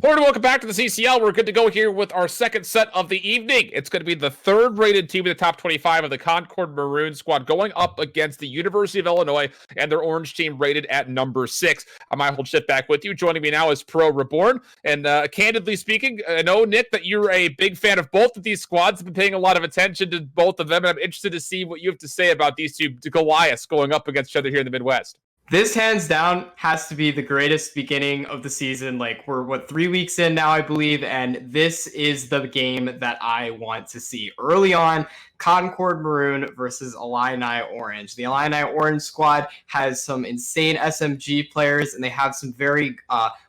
Hello, welcome back to the CCL. We're good to go here with our second set of the evening. It's going to be the third-rated team in the top 25 of the Concord Maroon squad going up against the University of Illinois and their orange team rated at number 6. I'm Michael Chip back with you. Joining me now is Pro Reborn. And candidly speaking, I know, Nick, that you're a big fan of both of these squads. I've been paying a lot of attention to both of them, and I'm interested to see what you have to say about these two Goliaths going up against each other here in the Midwest. This hands down has to be the greatest beginning of the season. Like, we're 3 weeks in now, I believe, and this is the game that I want to see. Early on, Concord Maroon versus Illini Orange. The Illini Orange squad has some insane SMG players, and they have some very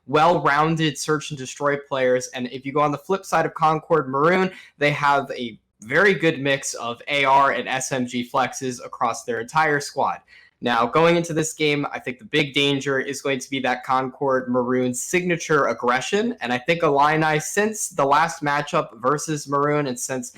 well-rounded search and destroy players. And if you go on the flip side of Concord Maroon, they have a very good mix of AR and SMG flexes across their entire squad. Now, going into this game, I think the big danger is going to be that Concord Maroon signature aggression. And I think Illini, since the last matchup versus Maroon, and since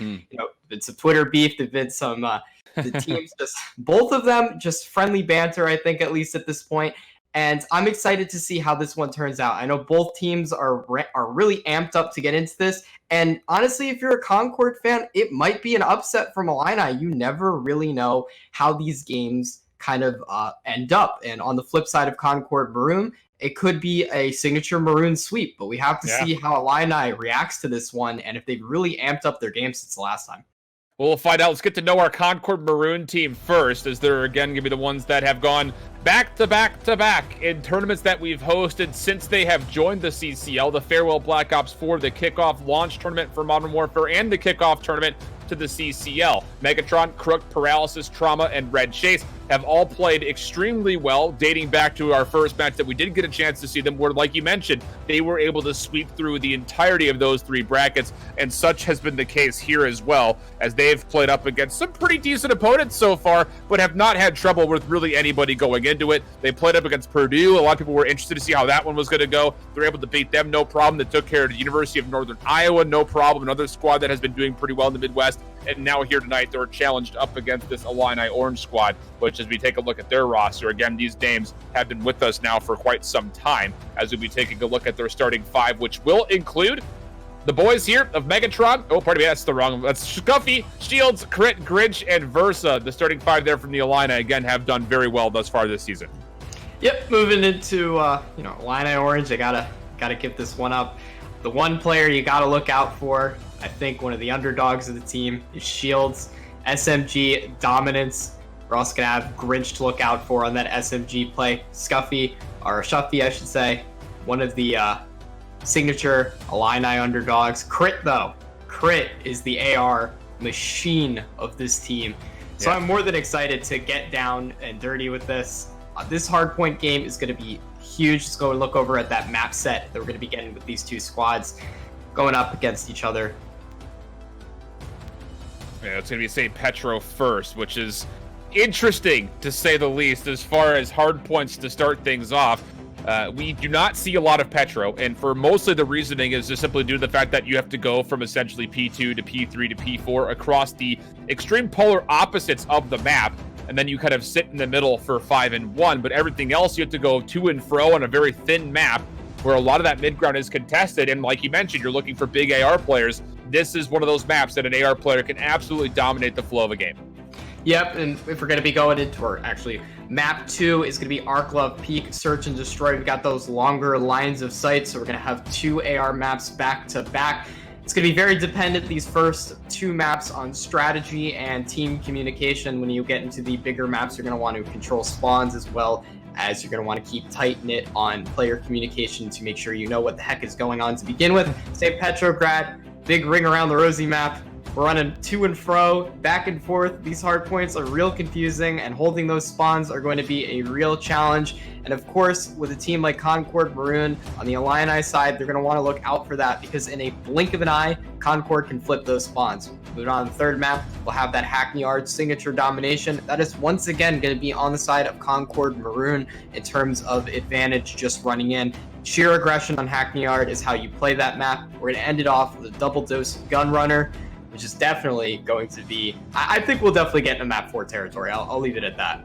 it's a Twitter beef, there've been some the teams just both of them just friendly banter, I think, at least at this point. And I'm excited to see how this one turns out. I know both teams are really amped up to get into this. And honestly, if you're a Concord fan, it might be an upset from Illini. You never really know how these games kind of end up. And on the flip side of Concord Maroon, it could be a signature Maroon sweep, but we have to see how Illini reacts to this one and if they've really amped up their game since the last time. We'll find out. Let's get to know our Concord Maroon team first, as they're again going to be the ones that have gone back to back in tournaments that we've hosted since they have joined the CCL, the Farewell Black Ops 4, the kickoff launch tournament for Modern Warfare, and the kickoff tournament to the CCL. Megatron, Crook, Paralysis, Trauma, and Red Chase have all played extremely well, dating back to our first match that we did get a chance to see them, where, like you mentioned, they were able to sweep through the entirety of those 3 brackets, and such has been the case here as well, as they've played up against some pretty decent opponents so far, but have not had trouble with really anybody going into it. They played up against Purdue. A lot of people were interested to see how that one was going to go. They're able to beat them, no problem. They took care of the University of Northern Iowa, no problem. Another squad that has been doing pretty well in the Midwest. And now here tonight, they're challenged up against this Illini Orange squad, which as we take a look at their roster, again, these names have been with us now for quite some time, as we'll be taking a look at their starting 5, which will include the boys here of Megatron. Oh, pardon me, that's Scuffy, Shields, Crit, Grinch, and Versa. The starting 5 there from the Illini, again, have done very well thus far this season. Yep, moving into, Illini Orange, I gotta give this one up. The one player you gotta look out for, I think one of the underdogs of the team, is Shields. SMG dominance. We're also going to have Grinch to look out for on that SMG play. Scuffy, I should say, one of the signature Illini underdogs. Crit, though. Crit is the AR machine of this team. So I'm more than excited to get down and dirty with this. This hardpoint game is going to be huge. Let's go and look over at that map set that we're going to be getting with these two squads going up against each other. Yeah, it's going to be St. Petro first, which is interesting to say the least as far as hard points to start things off. We do not see a lot of Petro, and for mostly the reasoning is just simply due to the fact that you have to go from essentially P2 to P3 to P4 across the extreme polar opposites of the map, and then you kind of sit in the middle for 5 and 1, but everything else you have to go to and fro on a very thin map where a lot of that mid-ground is contested, and like you mentioned, you're looking for big AR players. This is one of those maps that an AR player can absolutely dominate the flow of a game. Yep, and if we're going to be going into, or actually, map 2 is going to be Arc Love Peak, Search and Destroy. We've got those longer lines of sight, so we're going to have 2 AR maps back to back. It's going to be very dependent, these first 2 maps, on strategy and team communication. When you get into the bigger maps, you're going to want to control spawns as well as you're going to want to keep tight-knit on player communication to make sure you know what the heck is going on to begin with. St. Petrograd, big ring around the rosy map. We're running to and fro, back and forth. These hard points are real confusing, and holding those spawns are going to be a real challenge. And of course, with a team like Concord Maroon on the Illini side, they're going to want to look out for that, because in a blink of an eye, Concord can flip those spawns. Moving on to the third map, we'll have that Hackney Yard signature domination. That is once again going to be on the side of Concord Maroon in terms of advantage just running in. Sheer aggression on Hackney Yard is how you play that map. We're going to end it off with a double dose of Gun Runner, which is definitely going to be, I think we'll definitely get into map 4 territory. I'll leave it at that.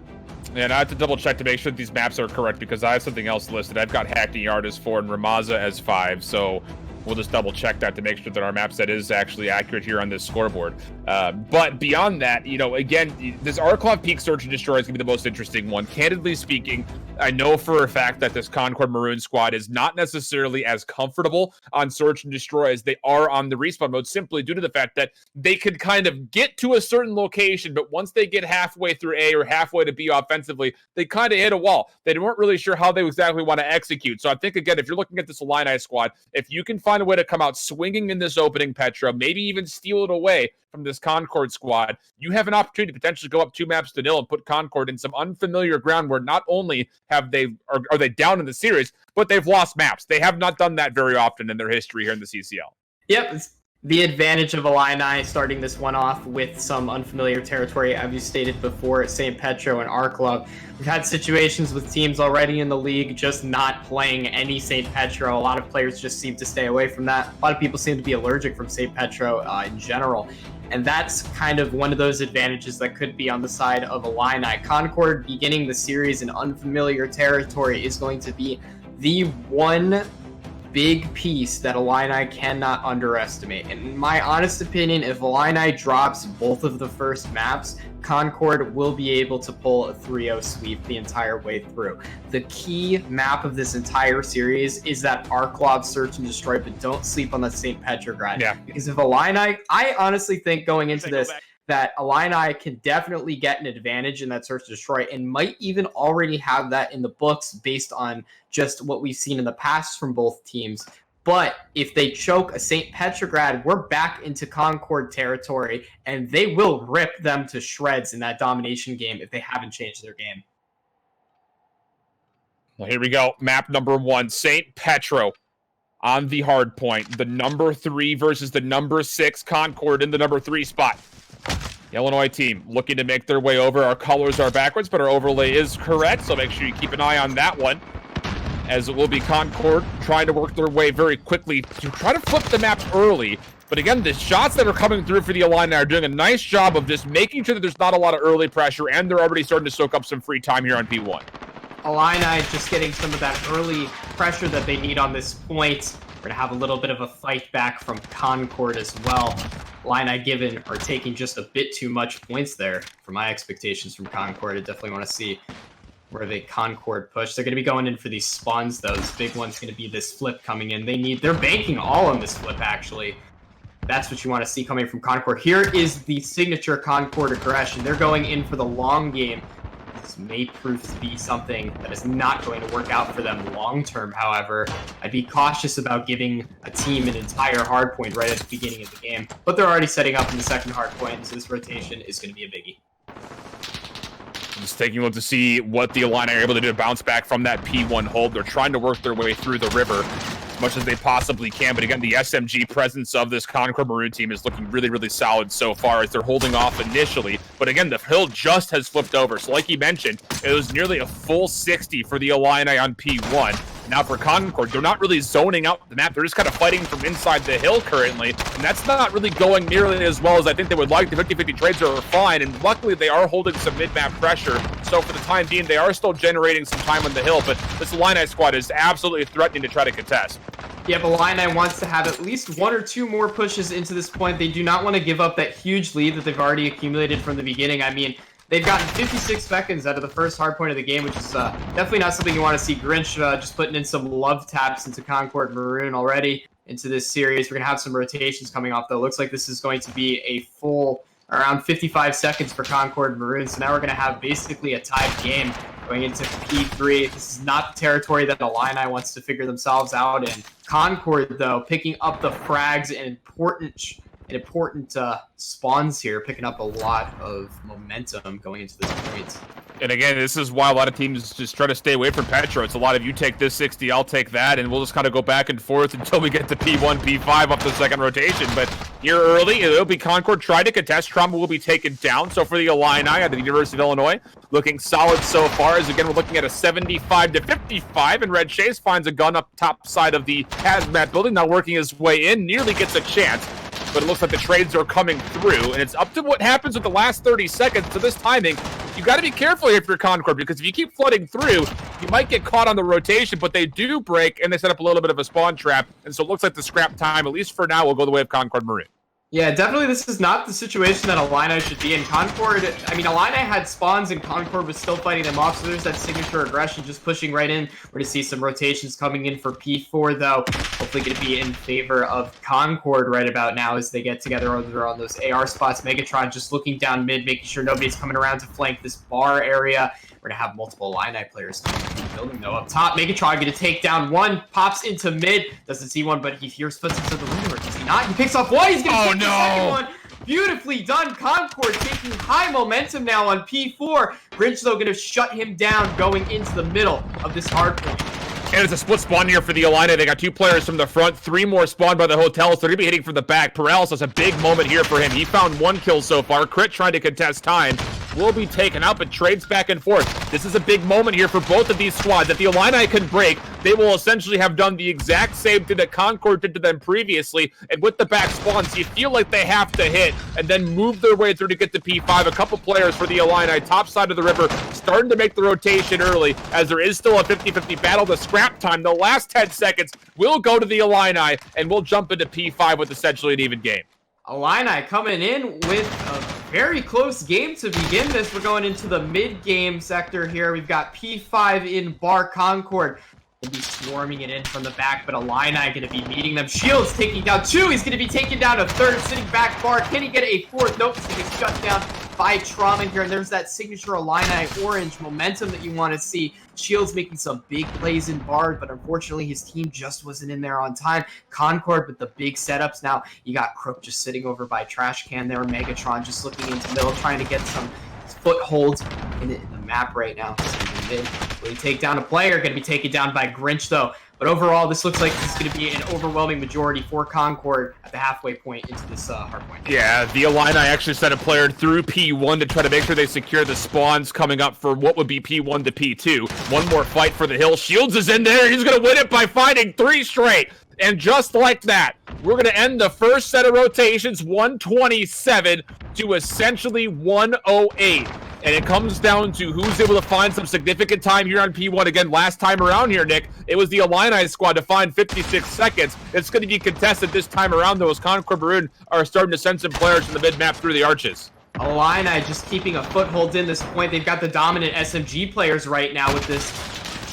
And I have to double check to make sure that these maps are correct because I have something else listed. I've got Hackney Yard as 4 and Ramaza as 5, so we'll just double check that to make sure that our map set is actually accurate here on this scoreboard. But beyond that, you know, again, this Arklov Peak Search and Destroy is going to be the most interesting one. Candidly speaking, I know for a fact that this Concord Maroon squad is not necessarily as comfortable on Search and Destroy as they are on the respawn mode, simply due to the fact that they could kind of get to a certain location, but once they get halfway through A or halfway to B offensively, they kind of hit a wall. They weren't really sure how they exactly want to execute. So I think, again, if you're looking at this Illini squad, if you can find a way to come out swinging in this opening Petra, maybe even steal it away from this Concord squad, you have an opportunity to potentially go up 2 maps to 0 and put Concord in some unfamiliar ground where not only are they down in the series, but they've lost maps. They have not done that very often in their history here in the CCL. Yep, it's the advantage of Illini starting this one off with some unfamiliar territory, as you stated before, at St. Petro and Arklov. We've had situations with teams already in the league just not playing any St. Petro. A lot of players just seem to stay away from that. A lot of people seem to be allergic from St. Petro in general. And that's kind of one of those advantages that could be on the side of Illini. Concord beginning the series in unfamiliar territory is going to be the one big piece that Illini cannot underestimate. In my honest opinion, if Illini drops both of the first maps, Concord will be able to pull a 3-0 sweep the entire way through. The key map of this entire series is that Arklov Search and Destroy, but don't sleep on the St. Petrograd. Yeah. Because if Illini, I honestly think going into this, that Illini can definitely get an advantage in that Search and Destroy and might even already have that in the books based on just what we've seen in the past from both teams. But if they choke a St. Petrograd, we're back into Concord territory, and they will rip them to shreds in that domination game if they haven't changed their game. Well, here we go. Map number 1, St. Petro on the hard point. The number 3 versus the number 6 Concord in the number 3 spot. The Illinois team looking to make their way over. Our colors are backwards, but our overlay is correct, so make sure you keep an eye on that one, as it will be Concord trying to work their way very quickly to try to flip the map early. But again, the shots that are coming through for the Illini are doing a nice job of just making sure that there's not a lot of early pressure, and they're already starting to soak up some free time here on P1. Illini just getting some of that early pressure that they need on this point. We're going to have a little bit of a fight back from Concord as well. Illini are taking just a bit too much points there for my expectations from Concord. I definitely want to see where the Concord push. They're going to be going in for these spawns, though. This big one's going to be this flip coming in. They're banking all on this flip, actually. That's what you want to see coming from Concord. Here is the signature Concord aggression. They're going in for the long game. This may prove to be something that is not going to work out for them long-term, however. I'd be cautious about giving a team an entire hardpoint right at the beginning of the game. But they're already setting up in the second hardpoint, so this rotation is going to be a biggie. Just taking a look to see what the Illini are able to do to bounce back from that P1 hold. They're trying to work their way through the river as much as they possibly can. But again, the SMG presence of this Concord Maroon team is looking really, really solid so far as they're holding off initially. But again, the hill just has flipped over. So like you mentioned, it was nearly a full 60 for the Illini on P1. Now for Concord, they're not really zoning out the map. They're just kind of fighting from inside the hill currently, and that's not really going nearly as well as I think they would like. The 50-50 trades are fine, and luckily they are holding some mid-map pressure. So for the time being, they are still generating some time on the hill, but this Illini squad is absolutely threatening to try to contest. Yeah, but Illini wants to have at least 1 or 2 more pushes into this point. They do not want to give up that huge lead that they've already accumulated from the beginning. I mean, they've gotten 56 seconds out of the first hard point of the game, which is definitely not something you want to see. Grinch just putting in some love taps into Concord Maroon already into this series. We're going to have some rotations coming off, though. Looks like this is going to be a full around 55 seconds for Concord Maroon. So now we're going to have basically a tied game going into P3. This is not the territory that Illini wants to figure themselves out in. Concord, though, picking up the frags and important spawns here, picking up a lot of momentum going into this point. And again, this is why a lot of teams just try to stay away from Petro. It's a lot of you take this 60, I'll take that, and we'll just kind of go back and forth until we get to P1, P5 up the second rotation. But here early, it'll be Concord trying to contest. Trauma will be taken down. So for the Illini at the University of Illinois, looking solid so far, as again, we're looking at a 75-55, and Red Chase finds a gun up top side of the hazmat building, now working his way in, nearly gets a chance. But it looks like the trades are coming through, and it's up to what happens with the last 30 seconds to this timing. you got to be careful here if you're Concord, because if you keep flooding through, you might get caught on the rotation, but they do break, and they set up a little bit of a spawn trap, and so it looks like the scrap time, at least for now, will go the way of Concord Maroon. Yeah, definitely this is not the situation that Illini should be in. Concord, I mean, Illini had spawns and Concord was still fighting them off, so there's that signature aggression just pushing right in. We're going to see some rotations coming in for P4, though. Hopefully going to be in favor of Concord right about now as they get together over on those AR spots. Megatron just looking down mid, making sure nobody's coming around to flank this bar area. We're going to have multiple Illini players coming through the building, though. Up top, Megatron going to take down one, pops into mid, doesn't see one, but he hears footsteps of the window, or does he not? He picks off one, he's going to take the second one. Beautifully done. Concord taking high momentum now on P4. Grinch, though, going to shut him down going into the middle of this hard point. And it's a split spawn here for the Illini. They got 2 players from the front, 3 more spawned by the hotel, so they're going to be hitting from the back. Paralysis, a big moment here for him. He found 1 kill so far. Crit trying to contest time. Will be taken out, but trades back and forth. This is a big moment here for both of these squads. If the Illini can break, they will essentially have done the exact same thing that Concord did to them previously, and with the back spawns, you feel like they have to hit and then move their way through to get to P5. A couple players for the Illini, top side of the river, starting to make the rotation early, as there is still a 50-50 battle. The scrap time, the last 10 seconds, will go to the Illini, and we'll jump into P5 with essentially an even game. Illini coming in with a very close game to begin this. We're going into the mid-game sector here. We've got P5 in bar. Concord will be swarming it in from the back, but Illini going to be meeting them. Shields taking down 2. He's going to be taking down a 3rd, sitting back bar. Can he get a 4th? Nope, he's going to get shut down by Trauma here. And there's that signature Illini orange momentum that you want to see. Shields making some big plays in bar, but unfortunately his team just wasn't in there on time. Concord with the big setups. Now you got Crook just sitting over by trash can there. Megatron just looking into middle, trying to get some footholds in the map right now. Will he take down a player? Going to be taken down by Grinch, though. But overall, this looks like it's going to be an overwhelming majority for Concord at the halfway point into this hard point. Yeah, the Illini actually sent a player through P1 to try to make sure they secure the spawns coming up for what would be P1 to P2. One more fight for the hill. Shields is in there. He's going to win it by finding 3 straight. And just like that, we're going to end the first set of rotations 127 to essentially 108. And it comes down to who's able to find some significant time here on P1. Again, last time around here, Nick, it was the Illini squad to find 56 seconds. It's going to be contested this time around, though, as Concord Maroon are starting to send some players in the mid-map through the arches. Illini just keeping a foothold in this point. They've got the dominant SMG players right now with this.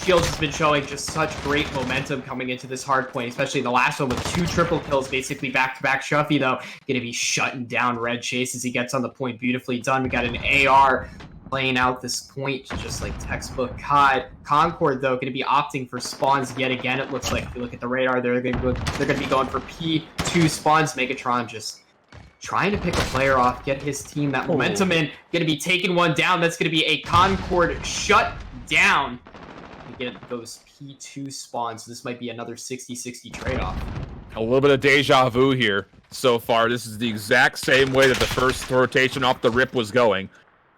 Shields has been showing just such great momentum coming into this hard point, especially the last one with 2 triple kills, basically back-to-back. Shuffy, though, going to be shutting down Red Chase as he gets on the point. Beautifully done. We got an AR playing out this point just like textbook COD. Concord, though, going to be opting for spawns yet again. It looks like if you look at the radar, they're going to be going for P2 spawns. Megatron just trying to pick a player off, get his team that momentum in. Going to be taking one down. That's going to be a Concord shut down. Get those P2 spawns. So this might be another 60-60 trade-off. A little bit of deja vu here so far. This is the exact same way that the first rotation off the rip was going.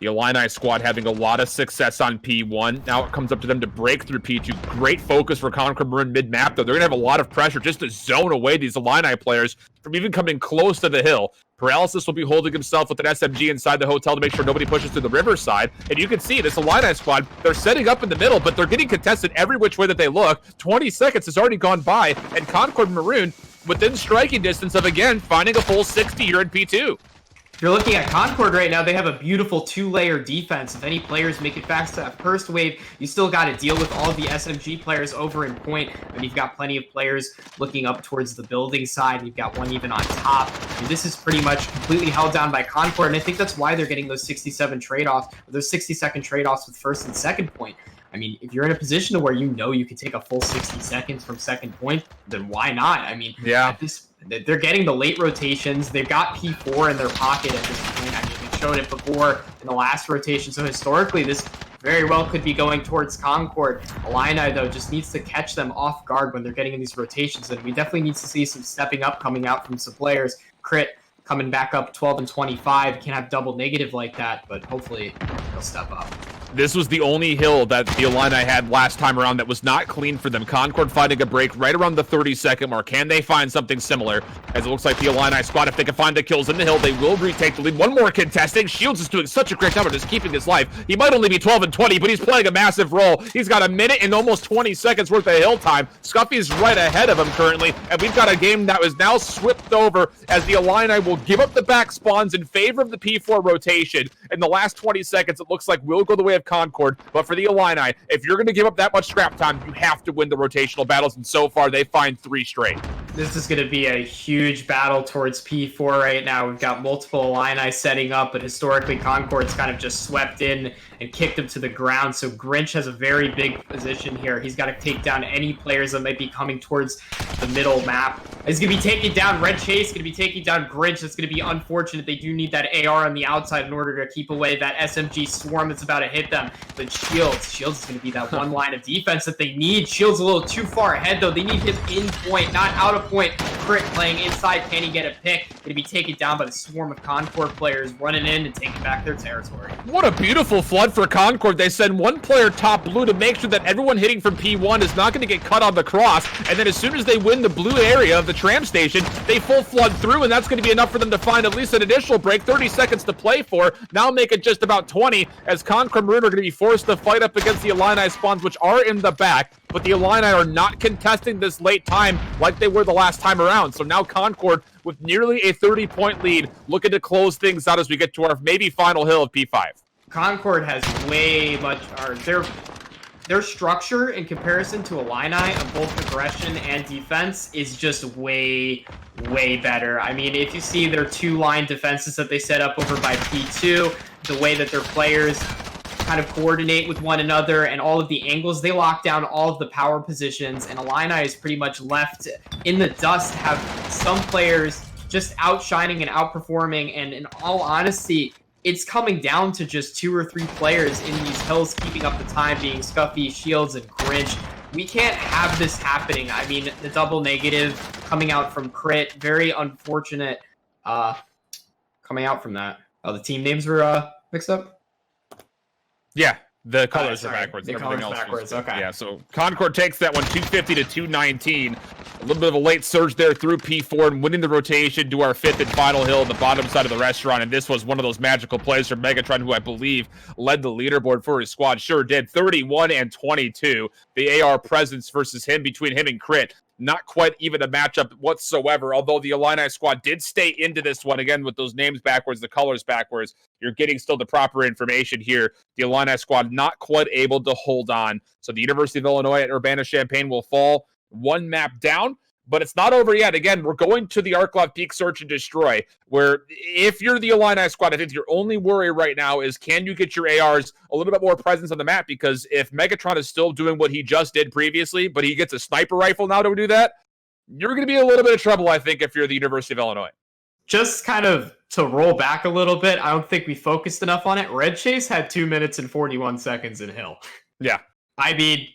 The Illini squad having a lot of success on P1. Now it comes up to them to break through P2. Great focus for Concord Maroon mid-map, though. They're going to have a lot of pressure just to zone away these Illini players from even coming close to the hill. Paralysis will be holding himself with an SMG inside the hotel to make sure nobody pushes to the riverside. And you can see this Illini squad, they're setting up in the middle, but they're getting contested every which way that they look. 20 seconds has already gone by, and Concord Maroon within striking distance of, again, finding a full 60 here in P2. If you're looking at Concord right now, they have a beautiful 2-layer defense. If any players make it past that first wave, you still got to deal with all the SMG players over in point. And you've got plenty of players looking up towards the building side. You've got one even on top. And this is pretty much completely held down by Concord. And I think that's why they're getting those 67 trade-offs, those 60-second trade-offs with first and second point. I mean, if you're in a position where you know you could take a full 60 seconds from second point, then why not? I mean, yeah. They're getting the late rotations. They've got P4 in their pocket at this point. I mean, we've shown it before in the last rotation. So historically, this very well could be going towards Concord. Illini, though, just needs to catch them off guard when they're getting in these rotations. And we definitely need to see some stepping up coming out from some players. Crit coming back up 12 and 25. Can't have double negative like that, but hopefully they'll step up. This was the only hill that the Illini had last time around that was not clean for them. Concord finding a break right around the 30-second mark. Can they find something similar? As it looks like the Illini squad, if they can find the kills in the hill, they will retake the lead. One more contesting. Shields is doing such a great job of just keeping his life. He might only be 12 and 20, but he's playing a massive role. He's got a minute and almost 20 seconds worth of hill time. Scuffy's right ahead of him currently, and we've got a game that was now swept over as the Illini will give up the back spawns in favor of the P4 rotation. In the last 20 seconds, it looks like we'll go the way of Concord, but for the Illini, if you're going to give up that much scrap time, you have to win the rotational battles, and so far they find 3 straight. This is going to be a huge battle towards P4 right now. We've got multiple Illini setting up, but historically Concord's kind of just swept in and kicked him to the ground. So Grinch has a very big position here. He's got to take down any players that might be coming towards the middle map. He's going to be taking down Red Chase, going to be taking down Grinch. That's going to be unfortunate. They do need that AR on the outside in order to keep away that SMG swarm that's about to hit them. But Shields is going to be that one line of defense that they need. Shields a little too far ahead, though. They need him in point, not out of point. Crit playing inside. Can he get a pick? Going to be taken down by the swarm of Concord players running in and taking back their territory. What a beautiful flood for Concord. They send one player top blue to make sure that everyone hitting from P1 is not going to get cut on the cross. And then as soon as they win the blue area of the tram station, they full flood through, and that's going to be enough for them to find at least an initial break. 30 seconds to play for. Now make it just about 20 as Concord Maroon are going to be forced to fight up against the Illini spawns, which are in the back. But the Illini are not contesting this late time like they were the last time around. So now Concord, with nearly a 30-point lead, looking to close things out as we get to our maybe final hill of P5. Concord has way much, or their structure in comparison to Illini of both aggression and defense is just way better. I mean, if you see their 2-line defenses that they set up over by P2, the way that their players kind of coordinate with one another and all of the angles, they lock down all of the power positions, and Illini is pretty much left in the dust, have some players just outshining and outperforming, and in all honesty, it's coming down to just 2 or 3 players in these hills keeping up the time, being Scuffy, Shields, and Grinch. We can't have this happening. I mean, the double negative coming out from Crit, very unfortunate coming out from that. Oh, the team names were mixed up? Yeah, the colors are backwards. The colors backwards, okay. Yeah, so Concord takes that one 250 to 219. A little bit of a late surge there through P4 and winning the rotation to our 5th and final hill at the bottom side of the restaurant. And this was one of those magical plays from Megatron, who I believe led the leaderboard for his squad. Sure did. 31 and 22. The AR presence versus him, between him and Crit. Not quite even a matchup whatsoever, although the Illini squad did stay into this one, again, with those names backwards, the colors backwards. You're getting still the proper information here. The Illini squad not quite able to hold on. So the University of Illinois at Urbana-Champaign will fall 1 map down. But it's not over yet. Again, we're going to the Arklov Peak Search and Destroy, where if you're the Illini squad, I think your only worry right now is, can you get your ARs a little bit more presence on the map? Because if Megatron is still doing what he just did previously, but he gets a sniper rifle now to do that, you're going to be in a little bit of trouble, I think, if you're the University of Illinois. Just kind of to roll back a little bit, I don't think we focused enough on it. Red Chase had 2 minutes and 41 seconds in Hill. Yeah. I mean,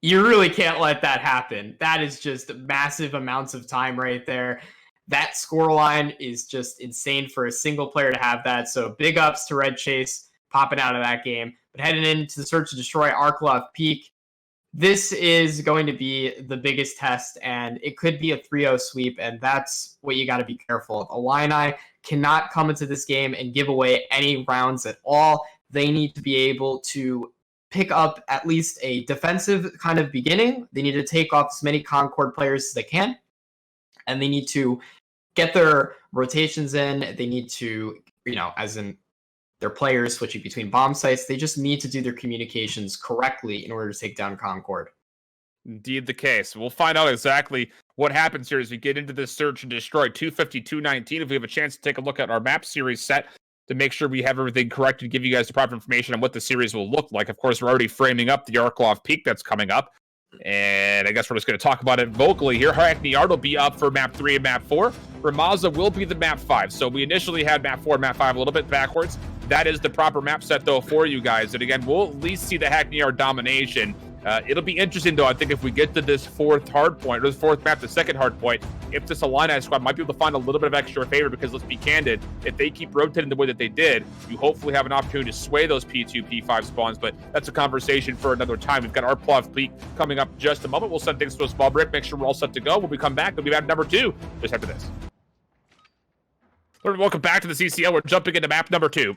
you really can't let that happen. That is just massive amounts of time right there. That scoreline is just insane for a single player to have that. So big ups to Red Chase popping out of that game. But heading into the Search and Destroy Arklov Peak, this is going to be the biggest test, and it could be a 3-0 sweep, and that's what you got to be careful of. Illini cannot come into this game and give away any rounds at all. They need to be able to pick up at least a defensive kind of beginning. They need to take off as many Concord players as they can, and they need to get their rotations in. They need to, as in their players switching between bomb sites, they just need to do their communications correctly in order to take down Concord. Indeed the case. We'll find out exactly what happens here as we get into this Search and Destroy 250, 219. If we have a chance to take a look at our map series set to make sure we have everything correct and give you guys the proper information on what the series will look like. Of course, we're already framing up the Arklov Peak that's coming up. And I guess we're just going to talk about it vocally here. Hackney Yard will be up for map 3 and map 4. Ramaza will be the map 5. So we initially had map 4 and map 5 a little bit backwards. That is the proper map set, though, for you guys. And again, we'll at least see the Hackney Yard domination It'll be interesting, though, I think, if we get to this fourth hard point, or this fourth map, the second hard point, if this Illini squad might be able to find a little bit of extra favor, because let's be candid, if they keep rotating the way that they did, you hopefully have an opportunity to sway those P2, P5 spawns, but that's a conversation for another time. We've got our Plov Peak coming up in just a moment. We'll send things to a small break, make sure we're all set to go. When we come back, we'll be back number 2 just after this. Welcome back to the CCL. We're jumping into map number 2.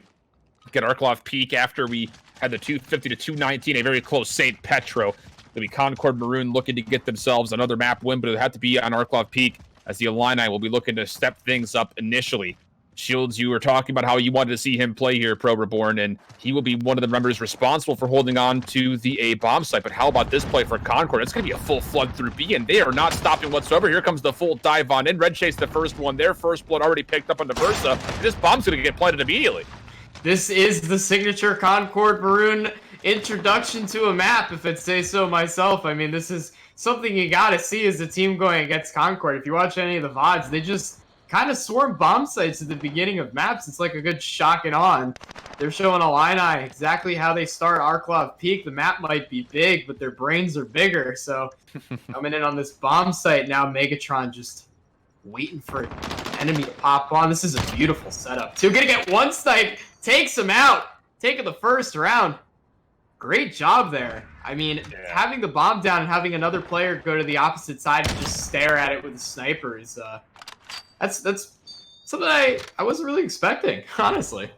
Get Arklov Peak after we had the 250 to 219, a very close St. Petro. It'll be Concord Maroon looking to get themselves another map win, but it'll have to be on Arklov Peak, as the Illini will be looking to step things up initially. Shields, you were talking about how you wanted to see him play here, Pro Reborn, and he will be one of the members responsible for holding on to the A bomb site. But how about this play for Concord? It's going to be a full flood through B, and they are not stopping whatsoever. Here comes the full dive on in. Red Chase the first one there. First blood already picked up on the Versa. This bomb's going to get planted immediately. This is the signature Concord Maroon introduction to a map, if I'd say so myself. I mean, this is something you got to see as a team going against Concord. If you watch any of the VODs, they just kind of swarm bomb sites at the beginning of maps. It's like a good shock and on. They're showing Illini exactly how they start Arklov Peak. The map might be big, but their brains are bigger. So coming in on this bomb site now, Megatron just waiting for an enemy to pop on. This is a beautiful setup, too. Gonna get one snipe, takes him out, taking the first round. Great job there. I mean, having the bomb down and having another player go to the opposite side and just stare at it with a sniper is that's something I wasn't really expecting, honestly.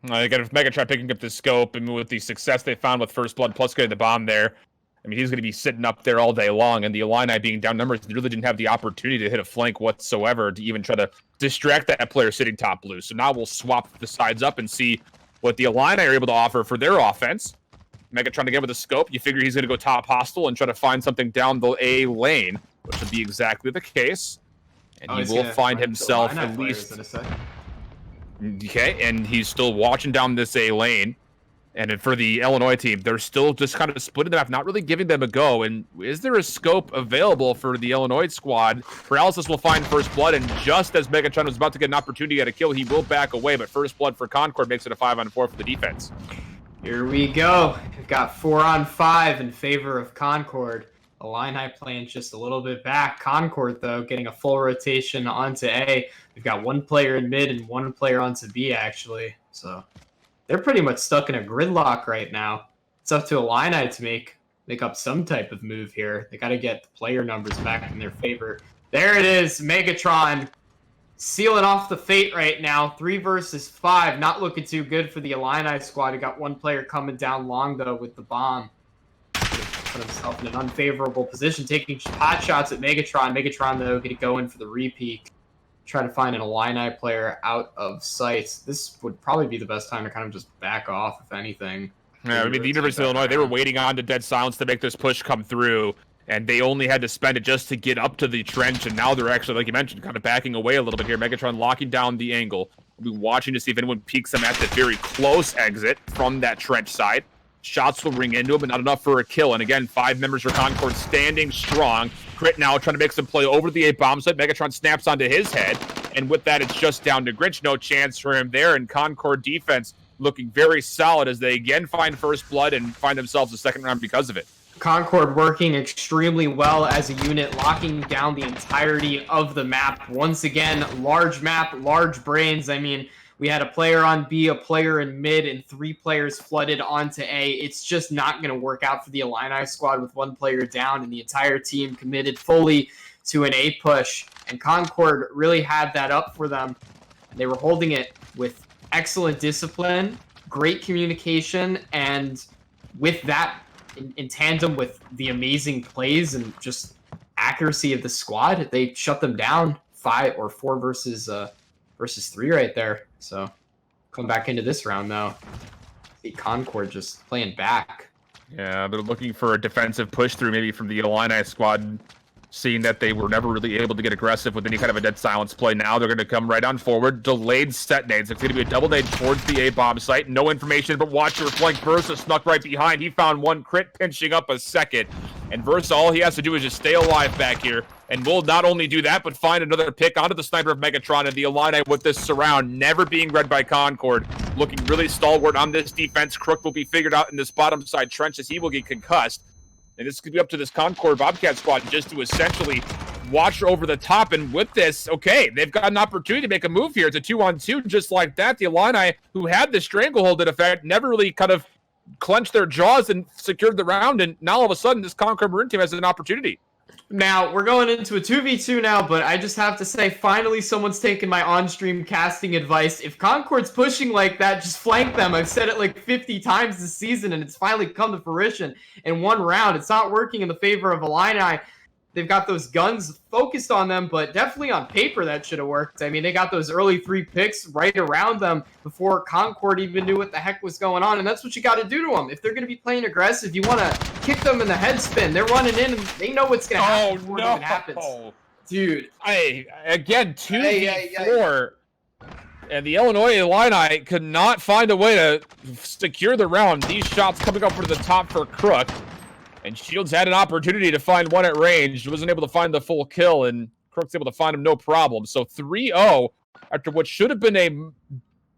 I got Megatron picking up the scope, and with the success they found with First Blood plus getting the bomb there, I mean, he's going to be sitting up there all day long, and the Illini being down numbers, they really didn't have the opportunity to hit a flank whatsoever to even try to distract that player sitting top blue. So now we'll swap the sides up and see what the Illini are able to offer for their offense. Megatron again with a scope. You figure he's going to go top hostile and try to find something down the A lane, which would be exactly the case. And he will find himself at least... Okay, and he's still watching down this A lane. And for the Illinois team, they're still just kind of splitting the map, not really giving them a go. And is there a scope available for the Illinois squad? Paralysis will find First Blood, and just as Megatron was about to get an opportunity to get a kill, he will back away. But First Blood for Concord makes it a 5-on-4 for the defense. Here we go. We've got 4-on-5 in favor of Concord. Illini playing just a little bit back. Concord, though, getting a full rotation onto A. We've got one player in mid and one player onto B, actually. So they're pretty much stuck in a gridlock right now. It's up to Illini to make up some type of move here. They got to get the player numbers back in their favor. There it is, Megatron sealing off the fate right now. 3 versus 5, not looking too good for the Illini squad. We got one player coming down long, though, with the bomb. Put himself in an unfavorable position, taking hot shots at Megatron. Megatron, though, going to go in for the repeat. Try to find an Illini player out of sight. This would probably be the best time to kind of just back off, if anything. Yeah, I mean, the University of Illinois, they were waiting on to dead silence to make this push come through, and they only had to spend it just to get up to the trench, and now they're actually, like you mentioned, kind of backing away a little bit here. Megatron locking down the angle. We'll be watching to see if anyone peeks them at the very close exit from that trench side. Shots will ring into him, but not enough for a kill. And again, 5 members for Concord standing strong. Crit now trying to make some play over the A bomb site. Megatron snaps onto his head. And with that, it's just down to Grinch. No chance for him there. And Concord defense looking very solid as they again find First Blood and find themselves a second round because of it. Concord working extremely well as a unit, locking down the entirety of the map. Once again, large map, large brains. I mean, we had a player on B, a player in mid, and 3 players flooded onto A. It's just not going to work out for the Illini squad with 1 player down and the entire team committed fully to an A push. And Concord really had that up for them. They were holding it with excellent discipline, great communication, and with that, in tandem with the amazing plays and just accuracy of the squad, they shut them down 5 or 4 versus 3 right there. So come back into this round though. Concord just playing back. Yeah, they're looking for a defensive push through maybe from the Illini squad, seeing that they were never really able to get aggressive with any kind of a dead silence play. Now they're going to come right on forward. Delayed set nades. It's going to be a double nade towards the A bomb site. No information, but watch your flank. Versa snuck right behind. He found 1 crit, pinching up a second. And Versa, all he has to do is just stay alive back here. And will not only do that, but find another pick onto the sniper of Megatron. And the Illini with this surround never being read by Concord. Looking really stalwart on this defense. Crook will be figured out in this bottom side trench as he will get concussed. And this could be up to this Concord Bobcat squad just to essentially watch over the top. And with this, okay, they've got an opportunity to make a move here. It's a 2-on-2 just like that. The Illini, who had the stranglehold in effect, never really kind of clenched their jaws and secured the round. And now all of a sudden, this Concord Maroon team has an opportunity. Now, we're going into a 2v2 now, but I just have to say, finally someone's taken my on-stream casting advice. If Concord's pushing like that, just flank them. I've said it like 50 times this season, and it's finally come to fruition in one round. It's not working in the favor of Illini. They've got those guns focused on them, but definitely on paper that should have worked. I mean, they got those early 3 picks right around them before Concord even knew what the heck was going on, and that's what you got to do to them. If they're going to be playing aggressive, you want to kick them in the head spin. They're running in, and they know what's going to happen before it even happens. Dude. Again, 2v4. And the Illinois Illini could not find a way to secure the round. These shots coming up over the top for Crook. And Shields had an opportunity to find one at range. Wasn't able to find the full kill, and Crook's able to find him no problem. So 3-0, after what should have been a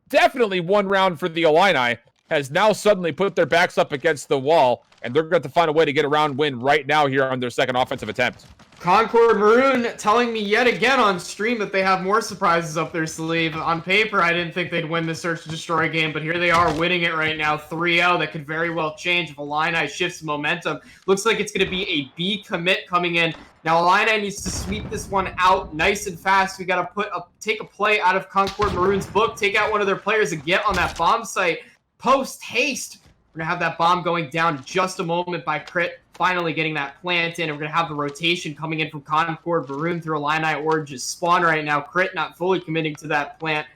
definitely one round for the Illini, has now suddenly put their backs up against the wall, and they're going to find a way to get a round win right now here on their second offensive attempt. Concord Maroon telling me yet again on stream that they have more surprises up their sleeve. On paper, I didn't think they'd win the Search to Destroy game, but here they are winning it right now, 3-0. That could very well change if Illini shifts momentum. Looks like it's going to be a B commit coming in. Now, Illini needs to sweep this one out nice and fast. We got to take a play out of Concord Maroon's book, take out one of their players and get on that bomb site. Post haste. We're going to have that bomb going down in just a moment by Crit. Finally getting that plant in, and we're going to have the rotation coming in from Concord Maroon through Illini Orange's spawn right now. Crit not fully committing to that plant.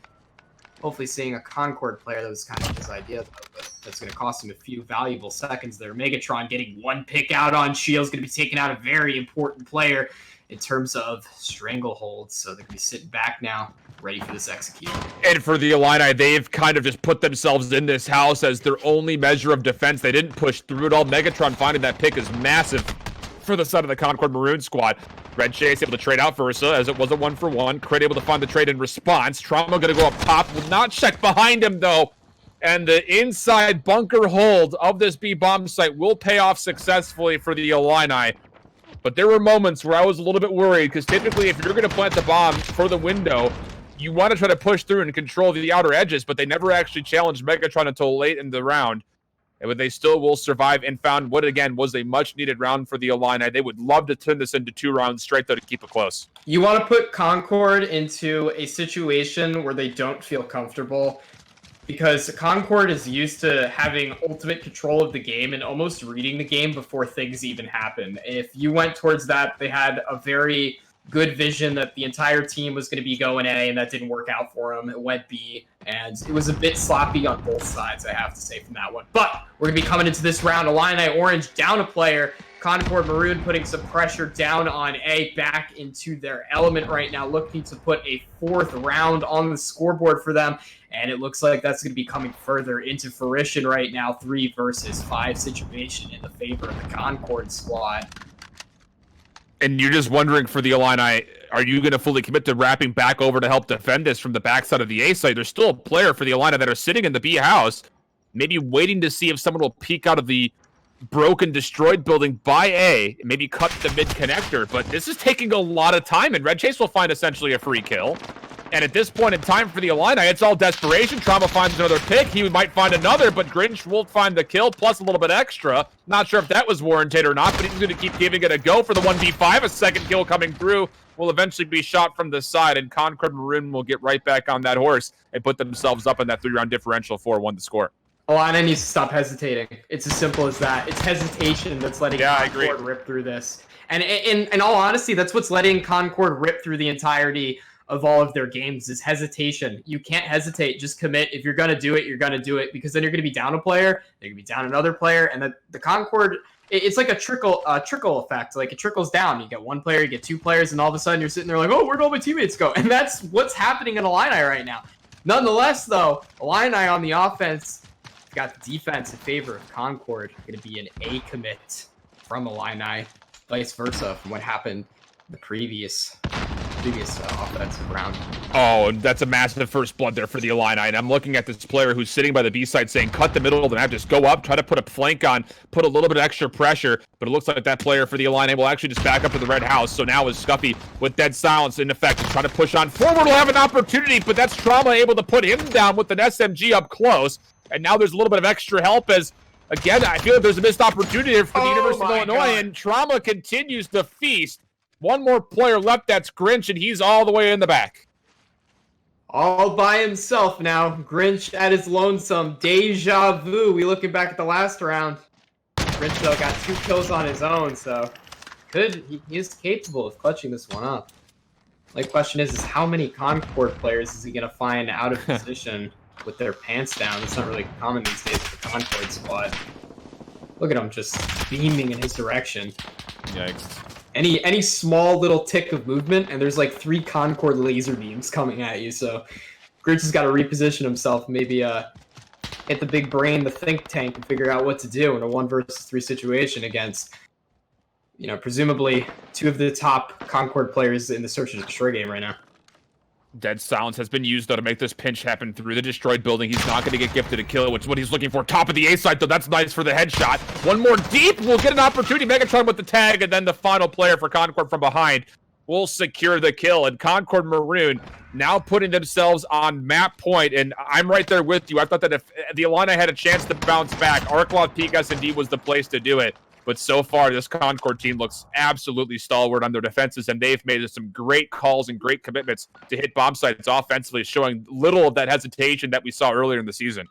Hopefully seeing a Concord player. That was kind of his idea, though, but that's going to cost him a few valuable seconds there. Megatron getting one pick out on Shields, going to be taking out a very important player in terms of strangleholds. So they're going to be sitting back now, ready for this execution. And for the Illini, they've kind of just put themselves in this house as their only measure of defense. They didn't push through it all. Megatron finding that pick is massive for the side of the Concord Maroon squad. Red Chase able to trade out Versa as it was a 1-for-1. Crit able to find the trade in response. Trauma going to go up top. Will not check behind him, though. And the inside bunker hold of this B bomb site will pay off successfully for the Illini. But there were moments where I was a little bit worried, because typically if you're going to plant the bomb for the window, you want to try to push through and control the outer edges, but they never actually challenged Megatron until late in the round. And they still will survive and found what, again, was a much-needed round for the Illini. They would love to turn this into 2 rounds straight, though, to keep it close. You want to put Concord into a situation where they don't feel comfortable, because Concord is used to having ultimate control of the game and almost reading the game before things even happen. If you went towards that, they had a very good vision that the entire team was going to be going A, and that didn't work out for them. It went B, and it was a bit sloppy on both sides, I have to say, from that one. But we're going to be coming into this round. Illini Orange down a player. Concord Maroon putting some pressure down on A, back into their element right now, looking to put a 4th round on the scoreboard for them. And it looks like that's going to be coming further into fruition right now. 3 versus 5 situation in the favor of the Concord squad. And you're just wondering for the Illini, are you going to fully commit to wrapping back over to help defend this from the backside of the A site? There's still a player for the Illini that are sitting in the B house, maybe waiting to see if someone will peek out of the broken, destroyed building by A, and maybe cut the mid connector. But this is taking a lot of time, and Red Chase will find essentially a free kill. And at this point in time for the Illini, it's all desperation. Trauma finds another pick. He might find another, but Grinch will find the kill, plus a little bit extra. Not sure if that was warranted or not, but he's going to keep giving it a go for the 1v5. A second kill coming through will eventually be shot from the side, and Concord Maroon will get right back on that horse and put themselves up in that 3-round differential, 4-1 to score. Illini needs to stop hesitating. It's as simple as that. It's hesitation that's letting Concord rip through this. And in all honesty, that's what's letting Concord rip through the entirety of all of their games is hesitation. You can't hesitate. Just commit. If you're going to do it, you're going to do it, because then you're going to be down a player, they're going to be down another player, and the Concord, it's like a trickle effect. Like it trickles down. You get one player, you get 2 players, and all of a sudden you're sitting there like, oh, where'd all my teammates go? And that's what's happening in Illini right now. Nonetheless, though, Illini on the offense got the defense in favor of Concord. Going to be an A commit from Illini, vice versa from what happened the previous previous offensive round. Oh, that's a massive first blood there for the Illini. And I'm looking at this player who's sitting by the B side saying, cut the middle, then have to just go up, try to put a flank on, put a little bit of extra pressure. But it looks like that player for the Illini will actually just back up to the red house. So now is Scuffy with dead silence in effect, trying to push on forward. Will have an opportunity, but that's Trauma able to put him down with an SMG up close. And now there's a little bit of extra help as, again, I feel like there's a missed opportunity here for the University of Illinois. God. And Trauma continues to feast. One more player left, that's Grinch, and he's all the way in the back. All by himself now. Grinch at his lonesome. Deja vu. We looking back at the last round. Grinch, though, got 2 kills on his own, so he is capable of clutching this one up. The question is how many Concord players is he going to find out of position with their pants down? It's not really common these days for the Concord squad. Look at him just beaming in his direction. Yikes. Any small little tick of movement, and there's like 3 Concord laser beams coming at you. So Grinch has got to reposition himself, maybe hit the big brain, the think tank, and figure out what to do in a 1 versus 3 situation against, presumably 2 of the top Concord players in the Search and Destroy game right now. Dead silence has been used, though, to make this pinch happen through the destroyed building. He's not going to get gifted a kill, which is what he's looking for. Top of the A side, though. That's nice for the headshot. One more deep. We'll get an opportunity. Megatron with the tag, and then the final player for Concord from behind will secure the kill. And Concord Maroon now putting themselves on map point, and I'm right there with you. I thought that if the Illini had a chance to bounce back, Arklaw Peak S&D was the place to do it. But so far, this Concord team looks absolutely stalwart on their defenses, and they've made some great calls and great commitments to hit bomb sites offensively, showing little of that hesitation that we saw earlier in the season.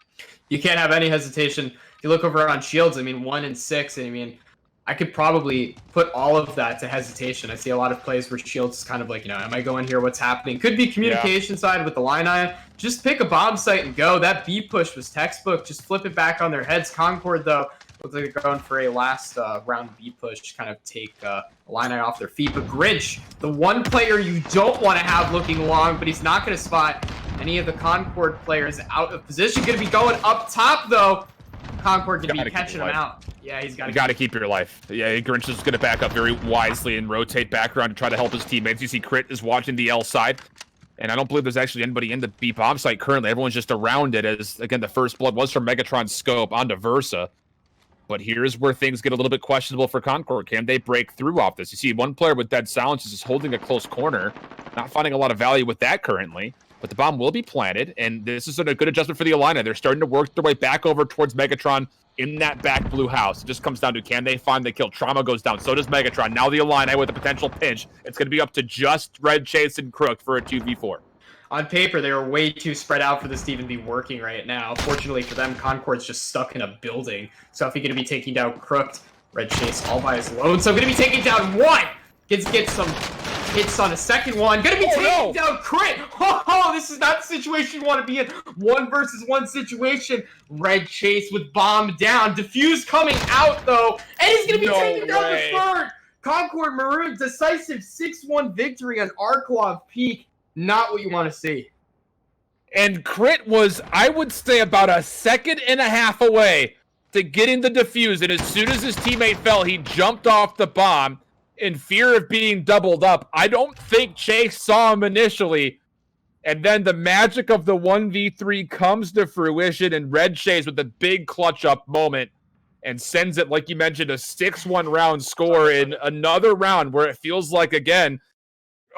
You can't have any hesitation. If you look over on Shields, 1 and 6, I could probably put all of that to hesitation. I see a lot of plays where Shields is kind of like, am I going here? What's happening? Could be communication side with the Illini. Just pick a bomb site and go. That B push was textbook. Just flip it back on their heads. Concord, though, looks like they're going for a last round B push, kind of take Illini off their feet. But Grinch, the one player you don't want to have looking long, but he's not going to spot any of the Concord players out of position. Going to be going up top, though. Concord going to be catching him out. Yeah, he's got to keep your life. Yeah, Grinch is going to back up very wisely and rotate back around to try to help his teammates. You see Crit is watching the L side. And I don't believe there's actually anybody in the B bomb site currently. Everyone's just around it as, again, the first blood was from Megatron's scope onto Versa. But here's where things get a little bit questionable for Concord. Can they break through off this? You see one player with dead silence is just holding a close corner, not finding a lot of value with that currently. But the bomb will be planted, and this is a good adjustment for the Illini. They're starting to work their way back over towards Megatron in that back blue house. It just comes down to, can they find the kill? Trauma goes down, so does Megatron. Now the Illini with a potential pinch. It's going to be up to just Red, Chase, and Crook for a 2v4. On paper, they were way too spread out for this to even be working right now. Fortunately for them, Concord's just stuck in a building. So if he's going to be taking down Crooked, Red Chase all by his own. So going to be taking down 1. Get some hits on a second one. Going to be taking down Crit. Oh, this is not the situation you want to be in. 1 versus 1 situation. Red Chase with bomb down. Diffuse coming out, though. And he's going to be taking down the 3rd. Concord Maroon, decisive 6-1 victory on Arklaw Peak. Not what you want to see. And Crit was, I would say, about a second and a half away to getting the defuse. And as soon as his teammate fell, he jumped off the bomb in fear of being doubled up. I don't think Chase saw him initially. And then the magic of the 1v3 comes to fruition, and Red Chase with a big clutch up moment and sends it, like you mentioned, a 6-1 round score in another round where it feels like, again,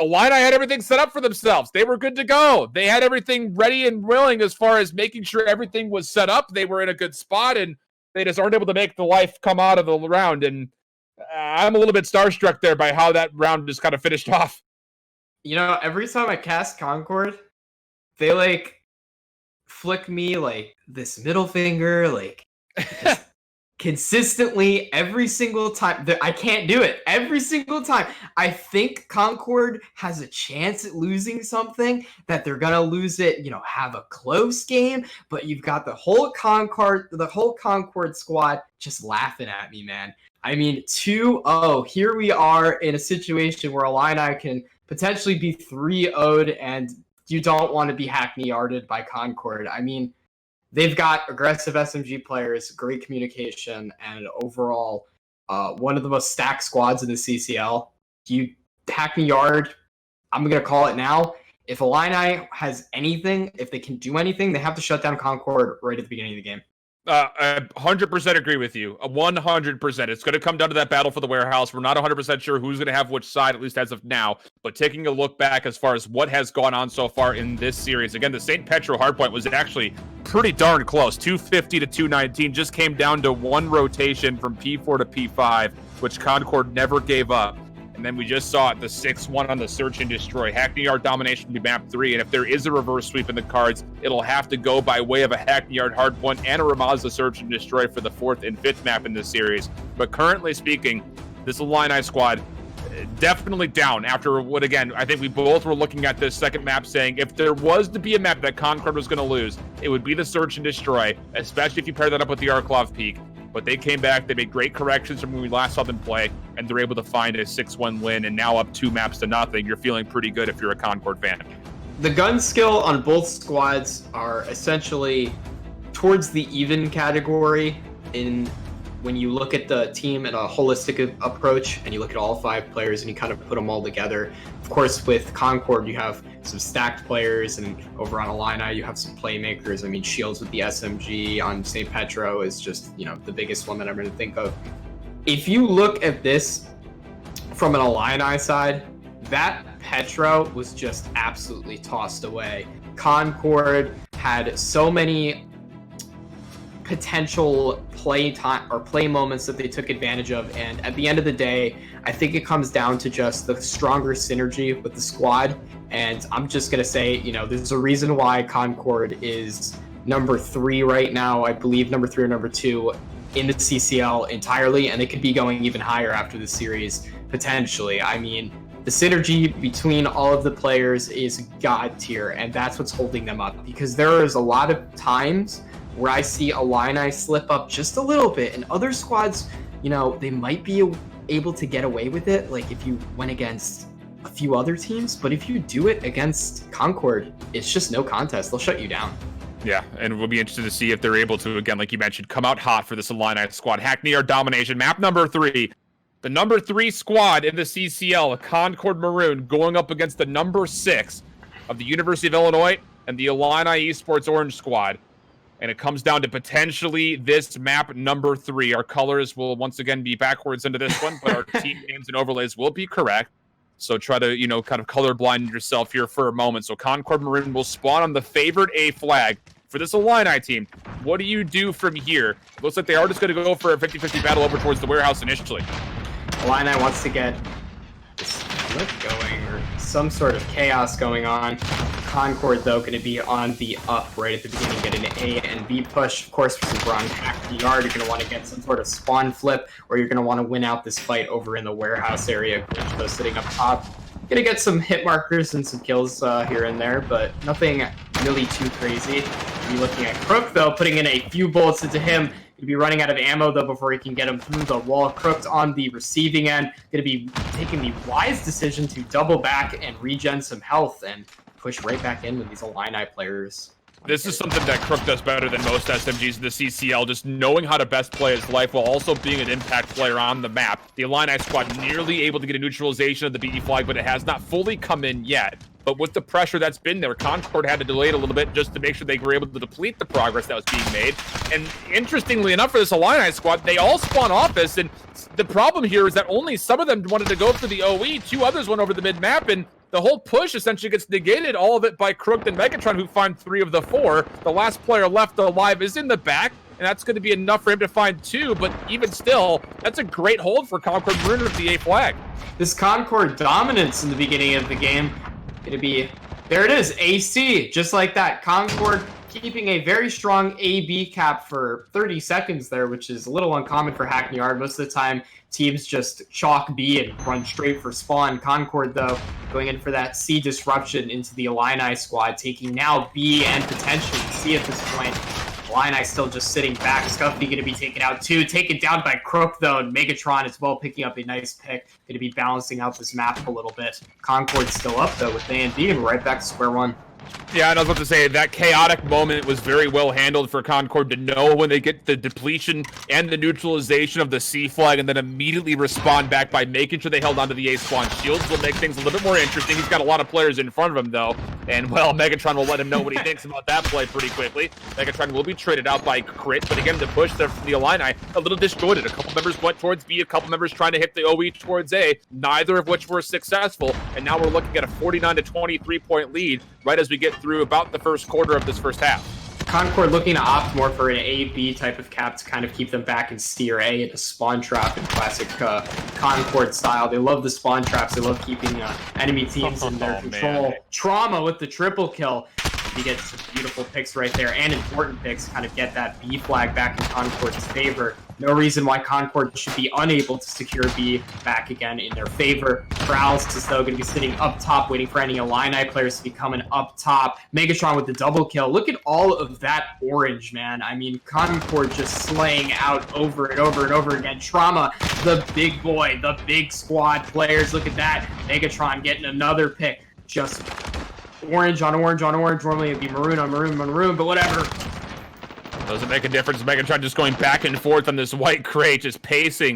Illini had everything set up for themselves. They were good to go. They had everything ready and willing as far as making sure everything was set up. They were in a good spot, and they just aren't able to make the life come out of the round. And I'm a little bit starstruck there by how that round just kind of finished off. Every time I cast Concord, they, flick me, this middle finger, just consistently every single time. I can't do it every single time. I think Concord has a chance at losing something, that they're gonna lose it, have a close game, but you've got the whole Concord squad just laughing at me, man. 2-0. Here we are in a situation where Illini can potentially be 3-0'd, and you don't want to be hackney-yarded by Concord. They've got aggressive SMG players, great communication, and overall one of the most stacked squads in the CCL. You hackney yard I'm going to call it now. If Illini has anything, if they can do anything, they have to shut down Concord right at the beginning of the game. I 100% agree with you. 100%. It's going to come down to that battle for the warehouse. We're not 100% sure who's going to have which side, at least as of now. But taking a look back as far as what has gone on so far in this series, again, the St. Petro hardpoint was actually pretty darn close. 250 to 219. Just came down to one rotation from P4 to P5, which Concord never gave up. And then we just saw it, the 6-1 on the Search and Destroy. Hackney Yard domination will be map 3, and if there is a reverse sweep in the cards, it'll have to go by way of a Hackney Yard hardpoint and a Ramazza Search and Destroy for the 4th and 5th map in this series. But currently speaking, this Illini squad definitely down after what, again, I think we both were looking at this second map saying if there was to be a map that Concord was going to lose, it would be the Search and Destroy, especially if you pair that up with the Arklov Peak. But they came back, they made great corrections from when we last saw them play, and they're able to find a 6-1 win, and now up 2 maps to nothing. You're feeling pretty good if you're a Concord fan. The gun skill on both squads are essentially towards the even category when you look at the team in a holistic approach and you look at all 5 players and you kind of put them all together. Of course, with Concord, you have some stacked players, and over on Illini, you have some playmakers. I mean, Shields with the SMG on St. Petro is just, the biggest one that I'm going to think of. If you look at this from an Illini side, that Petro was just absolutely tossed away. Concord had so many potential play time or play moments that they took advantage of, and at the end of the day, I think it comes down to just the stronger synergy with the squad. And I'm just gonna say, there's a reason why Concord is number 3 right now. I believe number 3 or number 2 in the CCL entirely, and they could be going even higher after the series potentially. I mean, the synergy between all of the players is god tier, and that's what's holding them up, because there is a lot of times where I see Illini slip up just a little bit, and other squads, they might be able to get away with it, like if you went against a few other teams, but if you do it against Concord, it's just no contest. They'll shut you down. Yeah, and we'll be interested to see if they're able to, again, like you mentioned, come out hot for this Illini squad. Hackney Yard domination, map number 3. The number 3 squad in the CCL, Concord Maroon, going up against the number 6 of the University of Illinois and the Illini Esports Orange squad. And it comes down to potentially this map number 3. Our colors will once again be backwards into this one, but our team names and overlays will be correct. So try to, kind of colorblind yourself here for a moment. So Concord Maroon will spawn on the favored A flag for this Illini team. What do you do from here? Looks like they are just going to go for a 50-50 battle over towards the warehouse initially. Illini wants to get this flip going or some sort of chaos going on. Concord, though, going to be on the up right at the beginning, getting an A and B push. Of course, since we're on Hackney Yard, you're going to want to get some sort of spawn flip, or you're going to want to win out this fight over in the warehouse area. Though sitting up top, going to get some hit markers and some kills here and there, but nothing really too crazy. You're looking at Crook, though, putting in a few bullets into him. Going to be running out of ammo, though, before he can get him through the wall. Crooked on the receiving end. Going to be taking the wise decision to double back and regen some health and push right back in with these Illini players. This is something that Crook does better than most SMGs in the CCL, just knowing how to best play his life while also being an impact player on the map. The Illini squad nearly able to get a neutralization of the B flag, but it has not fully come in yet. But with the pressure that's been there, Concord had to delay it a little bit just to make sure they were able to deplete the progress that was being made. And interestingly enough, for this Illini squad, they all spawn office, and the problem here is that only some of them wanted to go for the OE, 2 others went over the mid-map, and the whole push essentially gets negated, all of it by Crooked and Megatron, who find 3 of the 4. The last player left alive is in the back, and that's going to be enough for him to find 2, but even still, that's a great hold for Concord Maroon with the A flag. This Concord dominance in the beginning of the game, going to be, there it is, AC, just like that. Concord keeping a very strong A-B cap for 30 seconds there, which is a little uncommon for Hackney Yard. Most of the time, teams just chalk B and run straight for spawn. Concord, though, going in for that C disruption into the Illini squad, taking now B and potentially C at this point. Illini still just sitting back. Scuffy going to be taken out too. Taken down by Crook, though, and Megatron as well, picking up a nice pick. Going to be balancing out this map a little bit. Concord still up, though, with A and B, and we're right back to square one. Yeah, and I was about to say, that chaotic moment was very well handled for Concord to know when they get the depletion and the neutralization of the C flag and then immediately respond back by making sure they held onto the A spawn. Shields will make things a little bit more interesting. He's got a lot of players in front of him, though, and, well, Megatron will let him know what he thinks about that play pretty quickly. Megatron will be traded out by Crit, but again, the push there from the Illini, a little disjointed. A couple members went towards B, a couple members trying to hit the OE towards A, neither of which were successful, and now we're looking at a 49 to 23-point lead right as we get through about the first quarter of this first half. Concord looking to opt more for an A-B type of cap to kind of keep them back and steer A into spawn trap in classic Concord style. They love the spawn traps. They love keeping enemy teams in their control. Man. Trauma with the triple kill. He gets some beautiful picks right there and important picks to kind of get that B flag back in Concord's favor. No reason why Concord should be unable to secure B back again in their favor. Prowls is, though, going to be sitting up top waiting for any Illini players to be coming up top. Megatron with the double kill. Look at all of that orange, man. I mean, Concord just slaying out over and over and over again. Trauma, the big boy, the big squad players. Look at that. Megatron getting another pick. Just orange on orange on orange. Normally it'd be maroon on maroon on maroon, but whatever. Doesn't make a difference. Megatron just going back and forth on this white crate, just pacing,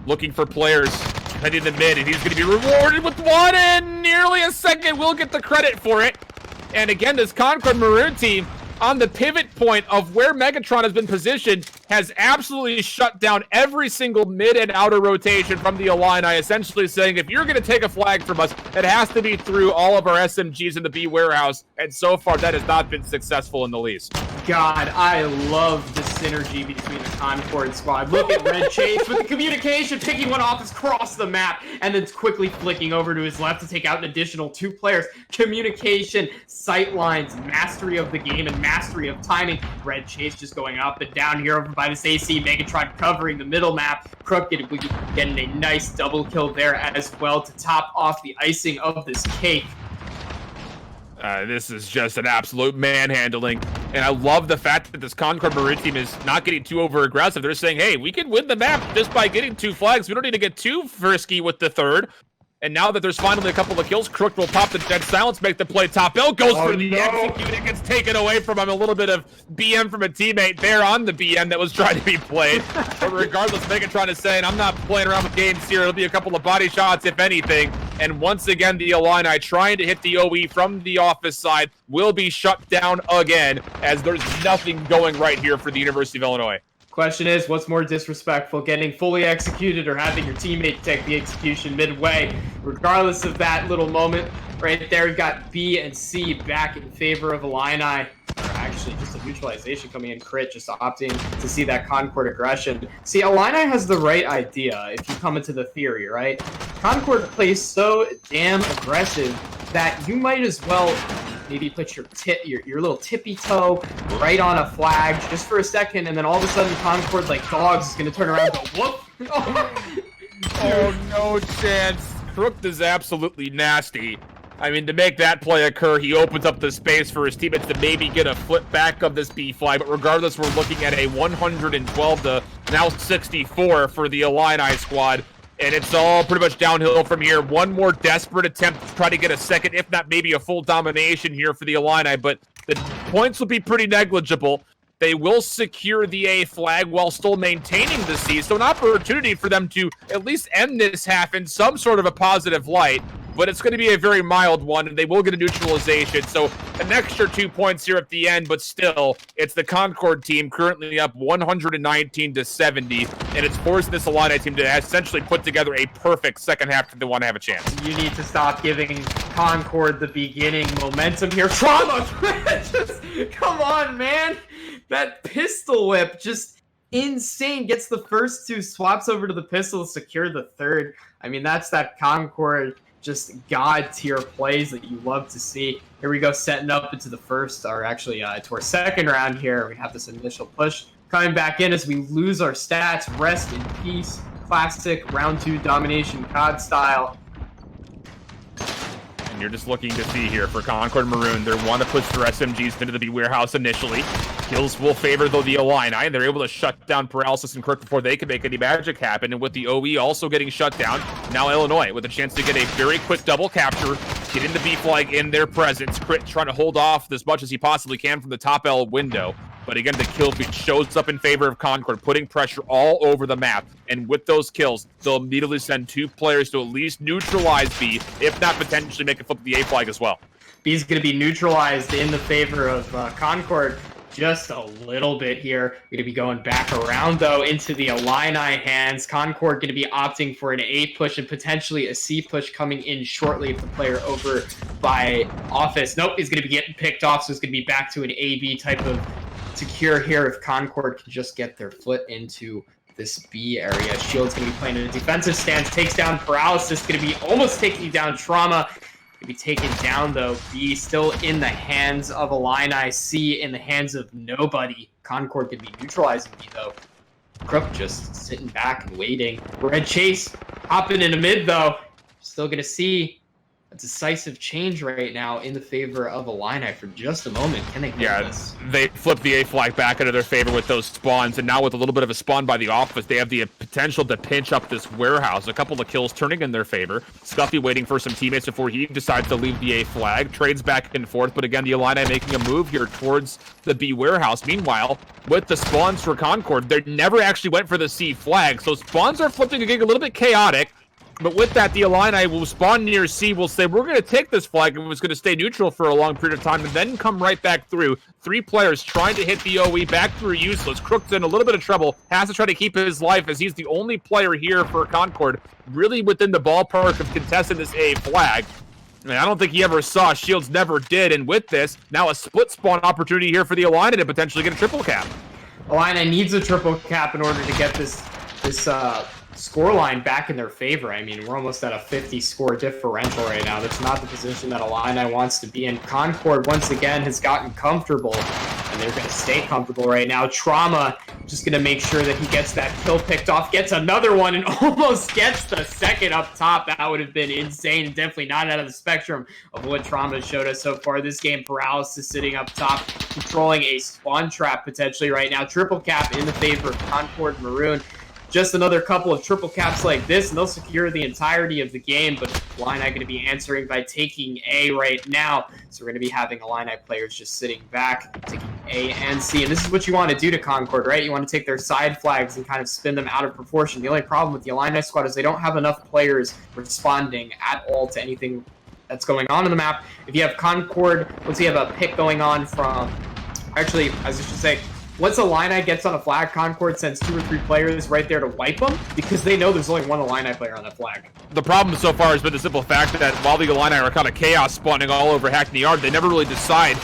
looking for players heading to mid, and he's going to be rewarded with one in nearly a second. We'll get the credit for it. And again, this Concord Maroon team, on the pivot point of where Megatron has been positioned, has absolutely shut down every single mid and outer rotation from the Illini, essentially saying, if you're going to take a flag from us, it has to be through all of our SMGs in the B warehouse, and so far that has not been successful in the least. God, I love the synergy between the Concord squad. Look at Red Chase with the communication, picking one off across the map, and then quickly flicking over to his left to take out an additional 2 players. Communication, sight lines, mastery of the game, and mastery of timing. Red Chase just going up and down here over by this AC. Megatron covering the middle map. Crook getting a nice double kill there as well to top off the icing of this cake. This is just an absolute manhandling, and I love the fact that this Concord Maroon team is not getting too over-aggressive. They're saying, hey, we can win the map just by getting 2 flags. We don't need to get too frisky with the third. And now that there's finally a couple of kills, Crook will pop the dead silence, make the play top. Bill goes for the execute. It gets taken away from him. A little bit of BM from a teammate there on the BM that was trying to be played. But regardless, Megatron is saying, I'm not playing around with games here. It'll be a couple of body shots, if anything. And once again, the Illini trying to hit the OE from the office side will be shut down again, as there's nothing going right here for the University of Illinois. Question is, what's more disrespectful, getting fully executed or having your teammate take the execution midway? Regardless of that little moment right there, we've got B and C back in favor of Illini. Or actually, just a neutralization coming in. Crit just opting to see that Concord aggression. See, Illini has the right idea if you come into the theory, right? Concord plays so damn aggressive that you might as well maybe put your little tippy toe right on a flag just for a second, and then all of a sudden Concord, like dogs, is going to turn around and go, whoop! Oh, no chance. Crook is absolutely nasty. I mean, to make that play occur, he opens up the space for his teammates to maybe get a flip back of this B flag, but regardless, we're looking at a 112 to now 64 for the Illini squad. And it's all pretty much downhill from here. One more desperate attempt to try to get a second, if not maybe a full domination here for the Illini, but the points will be pretty negligible. They will secure the A flag while still maintaining the C, so an opportunity for them to at least end this half in some sort of a positive light, but it's going to be a very mild one, and they will get a neutralization. So an extra 2 points here at the end, but still, it's the Concord team currently up 119 to 70, and it's forcing this Illini team to essentially put together a perfect second half if they want to have a chance. You need to stop giving Concord the beginning momentum here. Trauma! Just, come on, man! That pistol whip, just insane. Gets the first 2, swaps over to the pistol to secure the third. I mean, that's that Concord just god tier plays that you love to see. Here we go, setting up into the first, or actually to our second round here. We have this initial push coming back in as we lose our stats. Rest in peace. Classic round 2 domination COD style. And you're just looking to see here for Concord Maroon, they want to push their SMGs into the B warehouse initially. Kills will favor, though, the Illini. They're able to shut down Paralysis and Kirk before they can make any magic happen. And with the OE also getting shut down, now Illinois with a chance to get a very quick double capture, get in the B flag in their presence. Crit trying to hold off as much as he possibly can from the top L window. But again, the kill feed shows up in favor of Concord, putting pressure all over the map. And with those kills, they'll immediately send 2 players to at least neutralize B, if not potentially make a flip of the A flag as well. B's going to be neutralized in the favor of Concord. Just a little bit here. Going to be going back around, though, into the Illini hands. Concord going to be opting for an A push and potentially a C push coming in shortly if the player over by Office. Nope, he's going to be getting picked off, so it's going to be back to an A-B type of secure here if Concord can just get their foot into this B area. Shield's going to be playing in a defensive stance, takes down Paralysis, going to be almost taking down Trauma. To be taken down, though. B still in the hands of Illini. C in the hands of nobody. Concord can be neutralizing B, though. Crook just sitting back and waiting. Red Chase hopping in the mid, though. Still going to see a decisive change right now in the favor of Illini for just a moment. Can they get this? They flip the A flag back into their favor with those spawns, and now with a little bit of a spawn by the Office, they have the potential to pinch up this warehouse. A couple of kills turning in their favor. Scuffy waiting for some teammates before he decides to leave the A flag. Trades back and forth, but again, the Illini making a move here towards the B warehouse. Meanwhile, with the spawns for Concord, they never actually went for the C flag, so spawns are flipping a little bit chaotic. But with that, the Illini will spawn near C, will say, we're going to take this flag, and it's going to stay neutral for a long period of time, and then come right back through. 3 players trying to hit the OE, back through useless. Crook's in a little bit of trouble, has to try to keep his life, as he's the only player here for Concord, really within the ballpark of contesting this A flag. I don't think he ever saw, Shields never did, and with this, now a split spawn opportunity here for the Illini to potentially get a triple cap. Illini needs a triple cap in order to get this scoreline back in their favor. I mean, we're almost at a 50 score differential right now. That's not the position that Illini wants to be in. Concord, once again, has gotten comfortable, and they're going to stay comfortable right now. Trauma just going to make sure that he gets that kill picked off, gets another one, and almost gets the second up top. That would have been insane. Definitely not out of the spectrum of what Trauma showed us so far this game. Paralysis sitting up top, controlling a spawn trap potentially right now. Triple cap in the favor of Concord Maroon. Just another couple of triple caps like this, and they'll secure the entirety of the game, but Illini going to be answering by taking A right now. So we're going to be having Illini players just sitting back, taking A and C. And this is what you want to do to Concord, right? You want to take their side flags and kind of spin them out of proportion. The only problem with the Illini squad is they don't have enough players responding at all to anything that's going on in the map. If you have Concord, once you have a pick going on from... Actually, as I should say, once Illini gets on a flag, Concord sends 2 or 3 players right there to wipe them because they know there's only one Illini player on that flag. The problem so far has been the simple fact that while the Illini are kind of chaos spawning all over Hackney Yard, they never really decide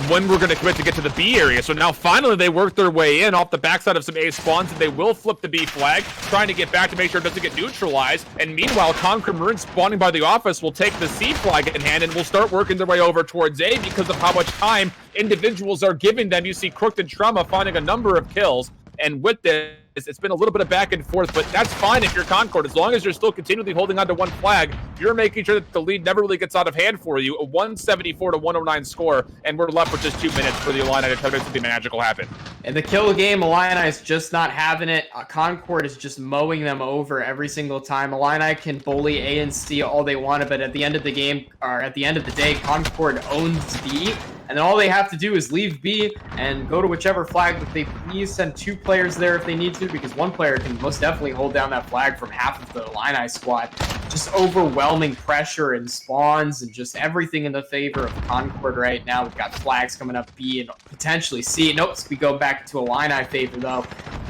when we're going to commit to get to the B area. So now finally they work their way in off the backside of some A spawns, and they will flip the B flag, trying to get back to make sure it doesn't get neutralized. And meanwhile, Concord Maroon spawning by the Office will take the C flag in hand and will start working their way over towards A because of how much time individuals are giving them. You see Crooked and Trauma finding a number of kills, and with this, it's been a little bit of back and forth, but that's fine if you're Concord. As long as you're still continually holding on to one flag, you're making sure that the lead never really gets out of hand for you. A 174 to 109 score, and we're left with just 2 minutes for the Illini to try to make something magical happen. In the kill game, Illini is just not having it. Concord is just mowing them over every single time. Illini can bully A and C all they want, but at the end of the game, or at the end of the day, Concord owns B. And then all they have to do is leave B and go to whichever flag that they please. Send 2 players there if they need to, because 1 player can most definitely hold down that flag from half of the Illini squad. Just overwhelming pressure and spawns and just everything in the favor of Concord right now. We've got flags coming up B and potentially C. Nope, we go back to Illini favor though.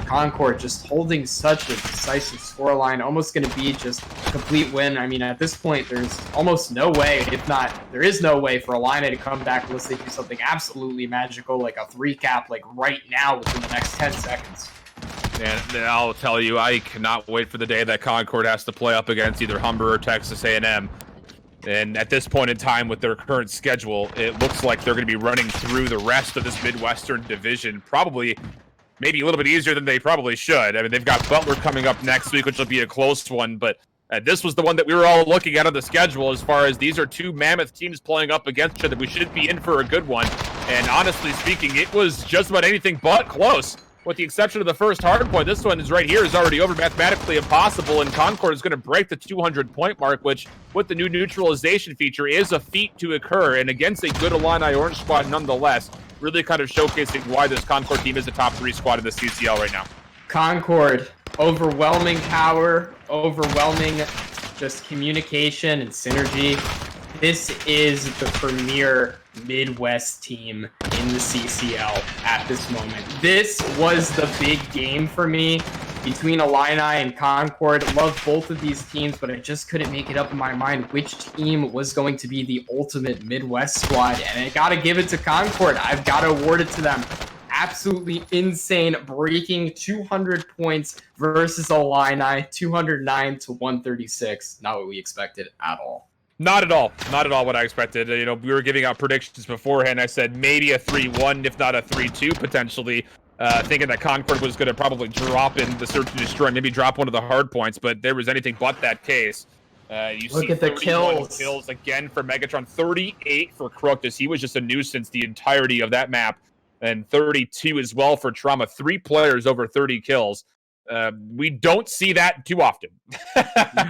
Concord just holding such a decisive scoreline, almost going to be just a complete win. I mean, at this point, there's almost no way, if not, there is no way for Illini to come back unless they do something absolutely magical, like a 3-cap, like right now within the next 10 seconds. And I'll tell you, I cannot wait for the day that Concord has to play up against either Humber or Texas A&M. And at this point in time, with their current schedule, it looks like they're going to be running through the rest of this Midwestern division, probably maybe a little bit easier than they probably should. I mean, they've got Butler coming up next week, which will be a close one, but this was the one that we were all looking at on the schedule as far as these are 2 mammoth teams playing up against each other. We should be in for a good one. And honestly speaking, it was just about anything but close. With the exception of the first hard point, this one is right here is already over, mathematically impossible, and Concord is going to break the 200-point mark, which, with the new neutralization feature, is a feat to occur, and against a good Illini Orange squad nonetheless, really kind of showcasing why this Concord team is a top 3 squad in the CCL right now. Concord, overwhelming power, overwhelming just communication and synergy. This is the premier Midwest team in the CCL at this moment. This was the big game for me between Illini and Concord. Love both of these teams, but I just couldn't make it up in my mind which team was going to be the ultimate Midwest squad, and I gotta give it to Concord. I've got to award it to them. Absolutely insane, breaking 200 points versus Illini, 209 to 136. Not what we expected at all. Not at all. Not at all what I expected. You know, we were giving out predictions beforehand. I said maybe a 3-1, if not a 3-2, potentially, thinking that Concord was going to probably drop in the search and destroy, maybe drop one of the hard points, but there was anything but that case. You Look see at the kills again for Megatron, 38 for Croctus. He was just a nuisance the entirety of that map, and 32 as well for Trauma. 3 players over 30 kills. We don't see that too often,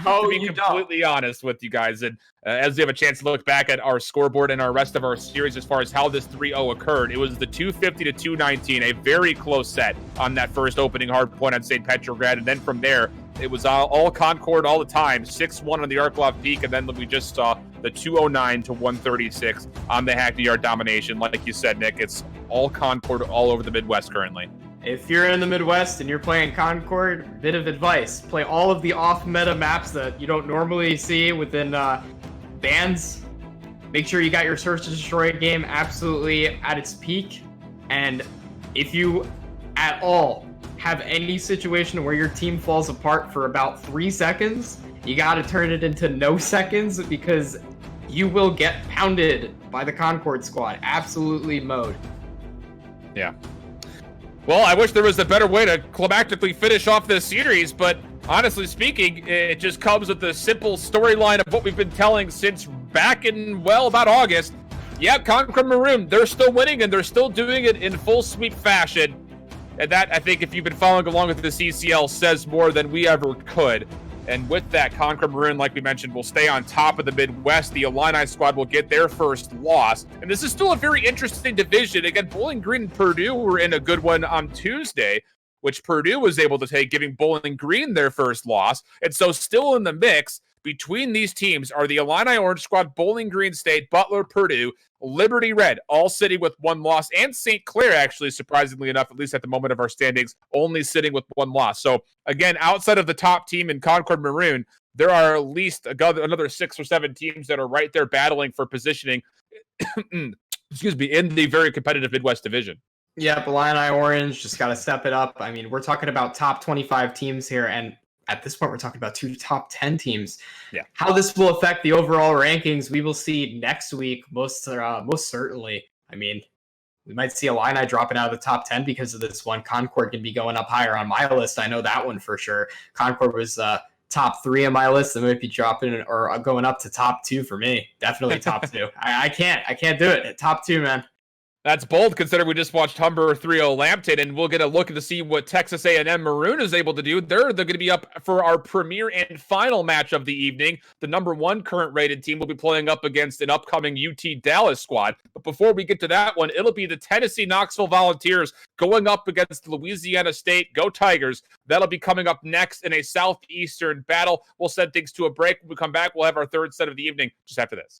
No, to be completely honest with you guys. And as we have a chance to look back at our scoreboard and our rest of our series as far as how this 3-0 occurred, it was the 250 to 219, a very close set on that first opening hard point on St. Petrograd. And then from there, it was all Concord all the time, 6-1 on the Arklov peak, and then we just saw the 209 to 136 on the Hackney Yard domination. Like you said, Nick, it's all Concord all over the Midwest currently. If you're in the Midwest and you're playing Concord, bit of advice. Play all of the off-meta maps that you don't normally see within bans. Make sure you got your Search and Destroy game absolutely at its peak. And if you at all have any situation where your team falls apart for about 3 seconds, you got to turn it into no seconds, because you will get pounded by the Concord squad. Absolutely mowed. Yeah. Well, I wish there was a better way to climactically finish off this series, but honestly speaking, it just comes with the simple storyline of what we've been telling since back in, well, about August. Yeah, Concord Maroon, they're still winning, and they're still doing it in full sweep fashion. And that, I think, if you've been following along with the CCL, says more than we ever could. And with that, Concord Maroon, like we mentioned, will stay on top of the Midwest. The Illini squad will get their first loss. And this is still a very interesting division. Again, Bowling Green and Purdue were in a good one on Tuesday, which Purdue was able to take, giving Bowling Green their first loss. And so still in the mix between these teams are the Illini Orange squad, Bowling Green State, Butler, Purdue, Liberty Red, all sitting with 1 loss, and St. Clair, actually, surprisingly enough, at least at the moment of our standings, only sitting with 1 loss. So, again, outside of the top team in Concord Maroon, there are at least another 6 or 7 teams that are right there battling for positioning, excuse me, in the very competitive Midwest division. Yep, Illini Orange just got to step it up. I mean, we're talking about top 25 teams here, and at this point, we're talking about 2 top 10 teams. Yeah. How this will affect the overall rankings, we will see next week, most certainly. I mean, we might see Illini dropping out of the top 10 because of this one. Concord can be going up higher on my list. I know that one for sure. Concord was top 3 on my list. They might be dropping or going up to top 2 for me. Definitely top 2. I can't do it. Top 2, man. That's bold, considering we just watched Humber 3-0 Lambton, and we'll get a look to see what Texas A&M Maroon is able to do. They're going to be up for our premier and final match of the evening. The number 1 current rated team will be playing up against an upcoming UT Dallas squad. But before we get to that one, it'll be the Tennessee Knoxville Volunteers going up against Louisiana State. Go Tigers. That'll be coming up next in a Southeastern battle. We'll send things to a break. When we come back, we'll have our third set of the evening just after this.